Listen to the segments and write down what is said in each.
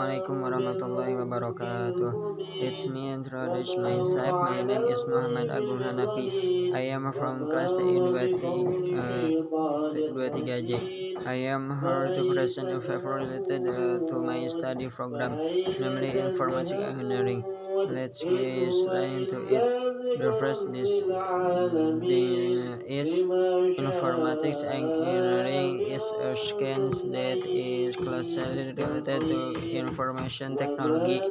Assalamualaikum warahmatullahi wabarakatuh. It's me introduce myself. My name is Muhammad Agung Hanafi. I am from class TI 23J. I am here to present a paper related to my study program, namely information engineering. Let's get straight into it. The first this is informatics engineering is a science that is closely related to information technology,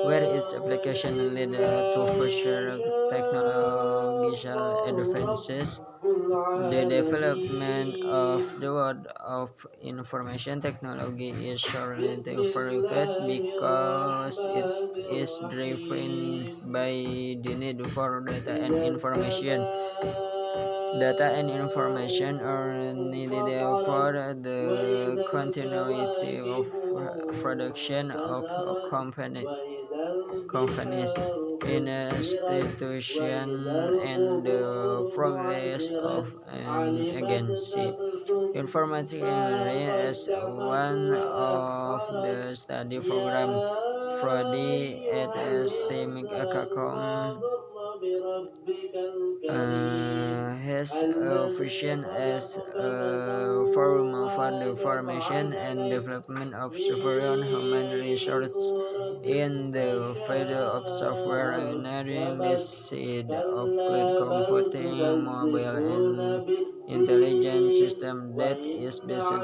where its application lead to future technological advances. The development of the world of information technology is surely very fast because it is driven by the need for data and information. Data and information are needed for the continuity of production of companies in institution and the progress of an agency. Informatics engineering is one of the study program for the at STEM has a vision as a forum for the formation and development of superior human resources in the field of software engineering, the seed of cloud computing, mobile and intelligent system that is based on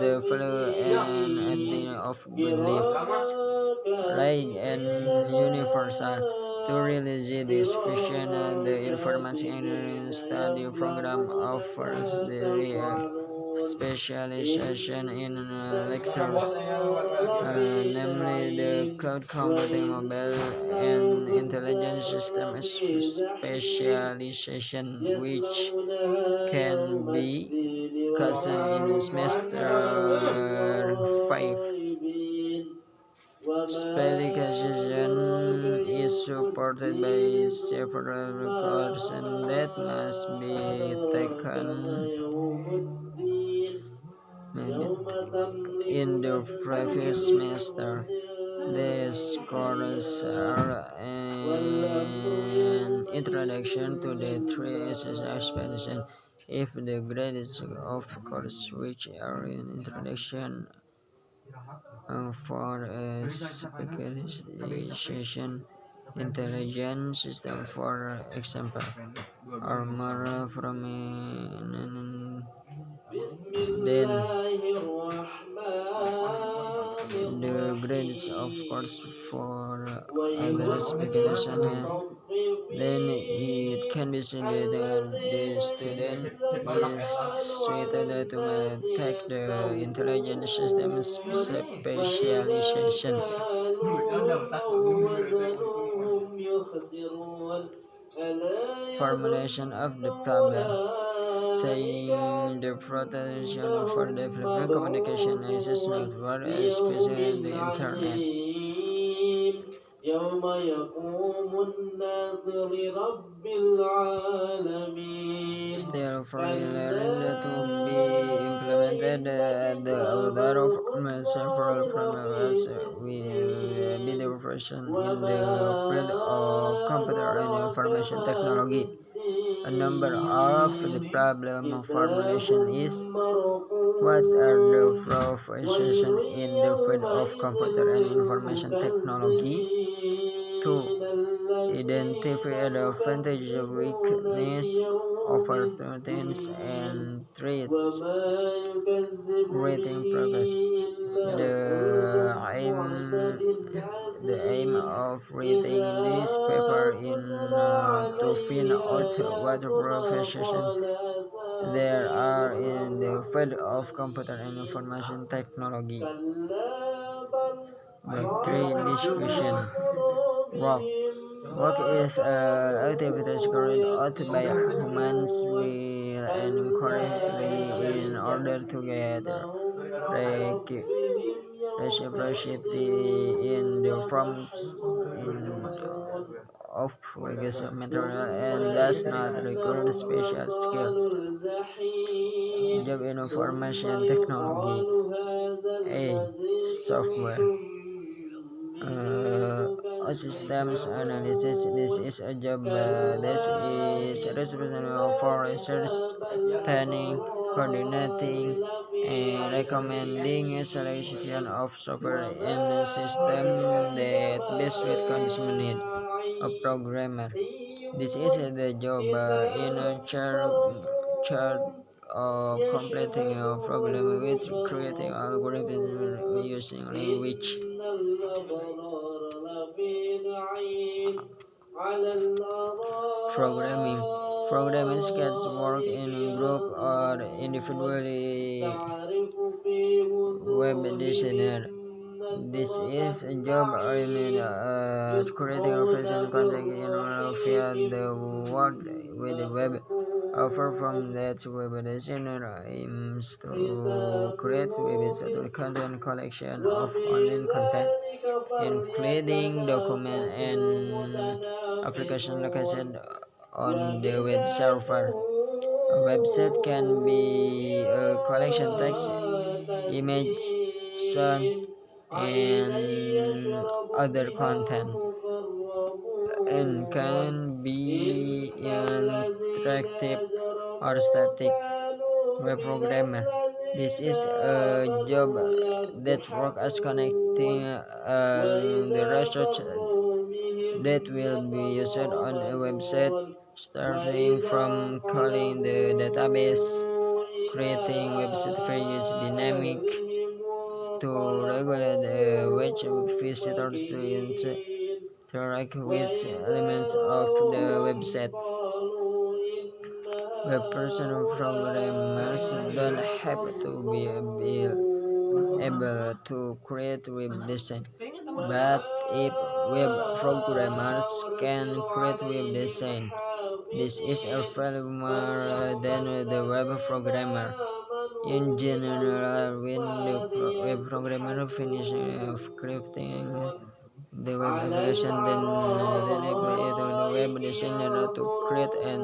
the value and idea of good life, right and universal. To realize this vision, the information engineering study program offers the specialization in lectures, namely the cloud computing, mobile, and intelligence system specialization, which can be chosen in semester 5. Specialization is supported by several courses that must be taken in the previous semester. These courses are an introduction to the three SSI expedition. If the grades of course which are in introduction for a specialization intelligence system, for example, are more prominent, then the grades of course for other speculation, then it can be seen that the student is suited to take the intelligence system specialization. Formulation of the problem, saying the protection for developing communication access network, especially the internet. يوم يقوم الناس لرب العالمين. Still for learning to be implemented, the author of several problems will be the person in the field of computer and information technology. A number of the problem formulation is: what are the professions in the field of computer and information technology? 2. Identify the advantages, weakness, opportunities, and threats. Rating progress. Aim the aim of reading this paper in to find out what professions there are in the field of computer and information technology. Block 3 discussion. Work. Work is activities carried out by humans will and correctly in order to get reciprocity in the forms of wages of material and does not require special skills. Job in information technology. A. software. Systems analysis. This is a job that is responsible for research, planning, coordinating, and recommending a selection of software and a system that best meet consumer need. A programmer. This is the job in a chart of completing a problem with creating algorithms using language. Programming. Programmers can work in group or individually. Web designer. This is a job oriented at creating a fashion content in via the world with the web. Apart from that, web designer aims to create website content collection of online content, including document and application located on the web server. A website can be a collection text, image, sound, and other content, and can be interactive or static. Web programmer. This is a job that works as connecting the research that will be used on a website, starting from calling the database, creating website pages dynamic to regulate which visitors to interact with elements of the website. Web person programmers don't have to be able to create web design, but if web programmers can create web design, this is a far more than the web programmer. In general, when the web programmer finishes scripting the web application, then apply it to the web designer to create an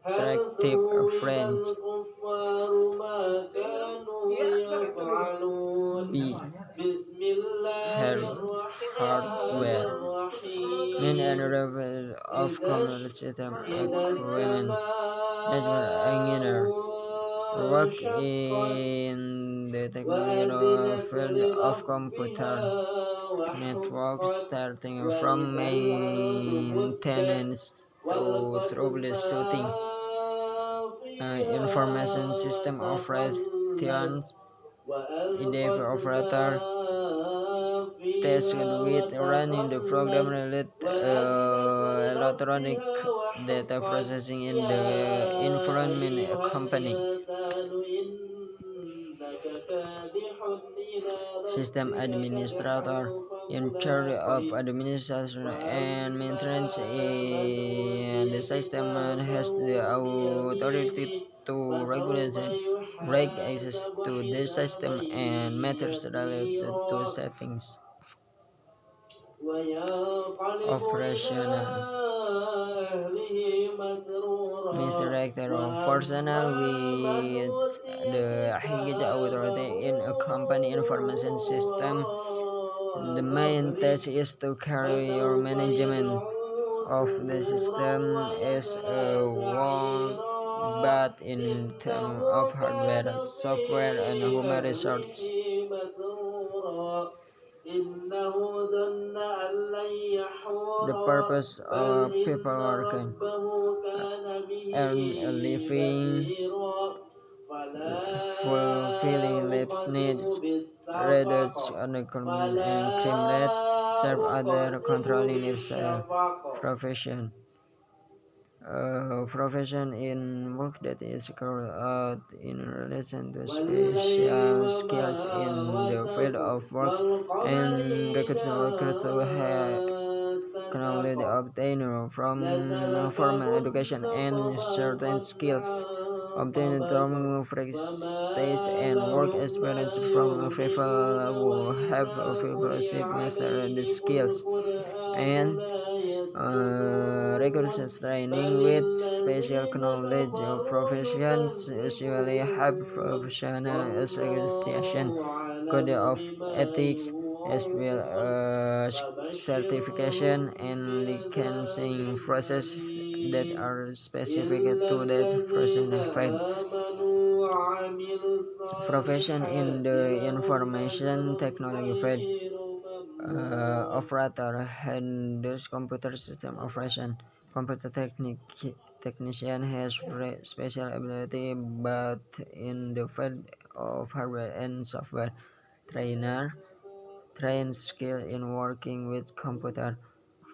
attractive friends. B. Hardware. Main and level of computer system equipment. Network engineer. Work in the technical field of computer networks, starting from maintenance to troubleshooting. Information system operations, EDF operator, tasked with running the program related electronic data processing in the environment company. System administrator, in charge of administration and maintenance in the system, and has the authority to regulate and break access to the system and matters related to settings. Operational. Means director of personnel with the highest authority in a company information system. The main task is to carry your management of the system as a whole, but in terms of hardware, software, and human resources. The purpose of people working: earn a living, fulfilling life's needs, reduce unemployment and crime rates, serve other, controlling lifestyle. Profession. Profession in work that is carried out in relation to special skills in the field of work and requires worker to have knowledge obtained from formal education and certain skills obtained from practice and work experience from people who have previously mastered the skills and rigorous training with special knowledge of professions usually have professional association code of ethics as well as certification and licensing process that are specific to that professional field. Profession in the information technology field. Operator handles computer system operation. Computer technician has special ability but in the field of hardware and software. Trainer trained skill in working with computer.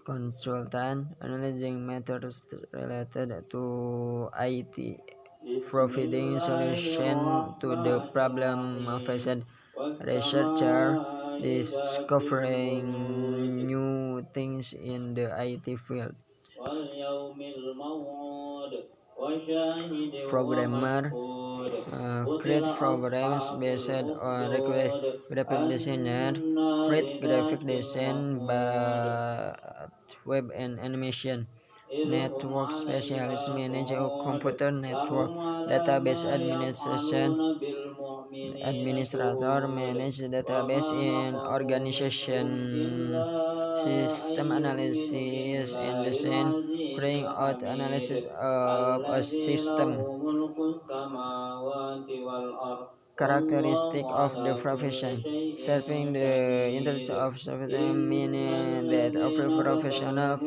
Consultant analyzing matters related to IT, providing solution to the problem faced. Researcher discovering new things in the IT field. Programmer create programs based on request. Graphic designer create graphic design but web and animation. Network specialist manage a computer network. Database administrator manage the database in organization. System analysis and design carrying out analysis of a system. Characteristic of the profession serving the interests of society, meaning that every professional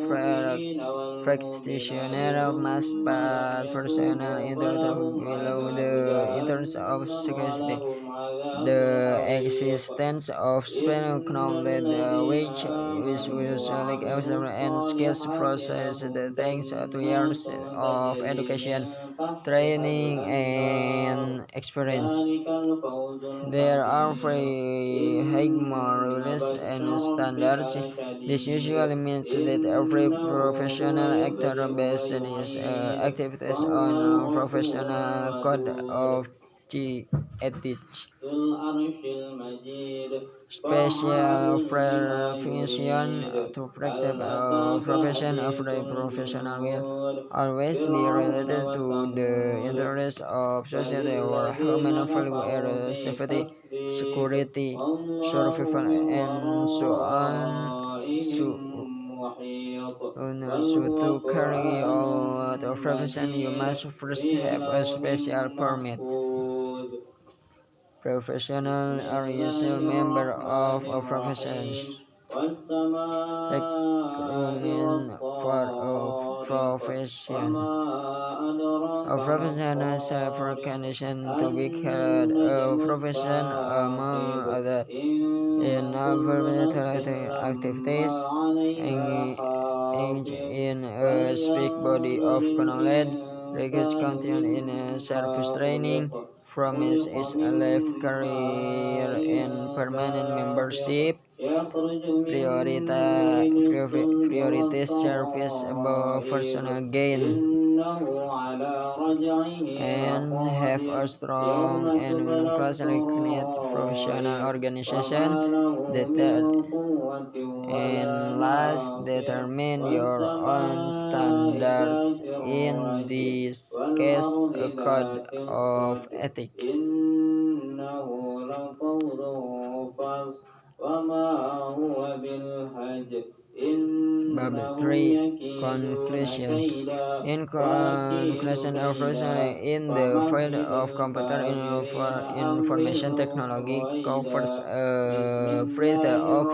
practitioner must put personal interest below the interests of society. The existence of special knowledge which is usually observed and skills process that takes 2 years of education, training and experience. There are three Higma rules and standards. This usually means that every professional actor bases his activities on a professional code of ethics. Special function to protect a profession of the professional will always be related to the interests of society or human welfare, safety, security, survival, and so on. So to carry out a profession, you must first have a special permit. Professional are usually member of a profession. Recruitment for a profession. A profession has several conditions to be carried. A profession, among other, environmental activities, engage in a speak body of knowledge, requires content in a service training, promise is a life career and permanent membership, priorities service above personal gain, and have a strong and closely knit professional organization that and last determine your own standards, in this case a code of ethics. Bab 3 Conclusion. In conclusion, our profession in the field of computer information technology covers a breadth of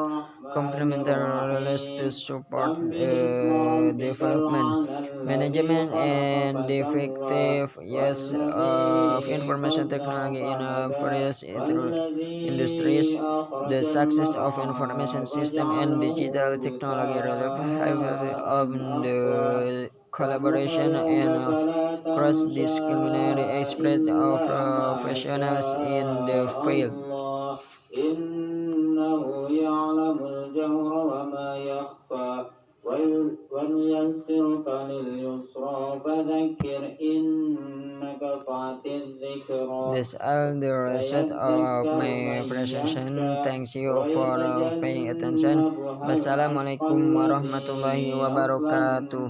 complementary roles to support development, management, and the effective use of information technology in various industries. The success of information system and digital technology rely heavily on the collaboration and cross-disciplinary expertise of professionals in the field. ونيسرك لليسرى فذكر إن That's all the rest of my presentation. Thanks you for paying attention. Wassalamualaikum warahmatullahi wabarakatuh.